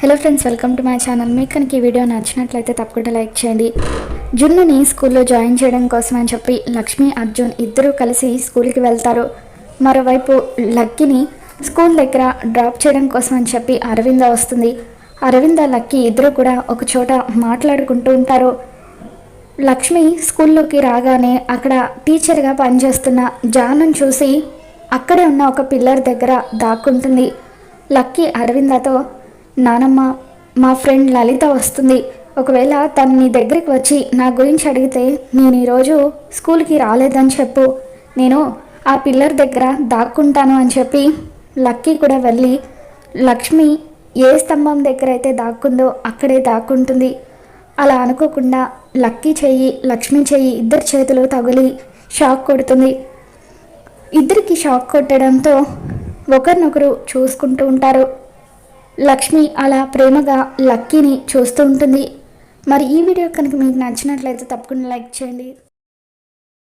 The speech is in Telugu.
Hello friends, welcome to my channel. మీకు కనుక ఈ వీడియో నచ్చినట్లయితే తప్పకుండా లైక్ చేయండి. జున్నుని స్కూల్లో జాయిన్ చేయడం కోసం అని చెప్పి లక్ష్మి, అర్జున్ ఇద్దరూ కలిసి స్కూల్కి వెళ్తారు. మరోవైపు లక్కీని స్కూల్ దగ్గర డ్రాప్ చేయడం కోసం అని చెప్పి అరవింద వస్తుంది. అరవింద, లక్కీ ఇద్దరు కూడా ఒక చోట మాట్లాడుకుంటూ ఉంటారు. లక్ష్మి స్కూల్లోకి రాగానే అక్కడ టీచర్గా పనిచేస్తున్న జాను చూసి అక్కడే ఉన్న ఒక పిల్లర్ దగ్గర దాక్కుంటుంది. లక్కీ అరవిందతో, నానమ్మ, మా ఫ్రెండ్ లలిత వస్తుంది. ఒకవేళ తను నీ దగ్గరికి వచ్చి నా గురించి అడిగితే నేను ఈరోజు స్కూల్కి రాలేదని చెప్పు, నేను ఆ పిల్లర్ దగ్గర దాక్కుంటాను అని చెప్పి లక్కీ కూడా వెళ్ళి లక్ష్మి ఏ స్తంభం దగ్గర అయితే దాక్కుందో అక్కడే దాక్కుంటుంది. అలా అనుకోకుండా లక్కీ చెయ్యి, లక్ష్మి చెయ్యి ఇద్దరి చేతులు తగిలి షాక్ కొడుతుంది. ఇద్దరికి షాక్ కొట్టడంతో ఒకరినొకరు చూసుకుంటూ ఉంటారు. లక్ష్మి అలా ప్రేమగా లక్కీని చూస్తూ ఉంటుంది. మరి ఈ వీడియో కనుక మీకు నచ్చినట్లయితే తప్పకుండా లైక్ చేయండి.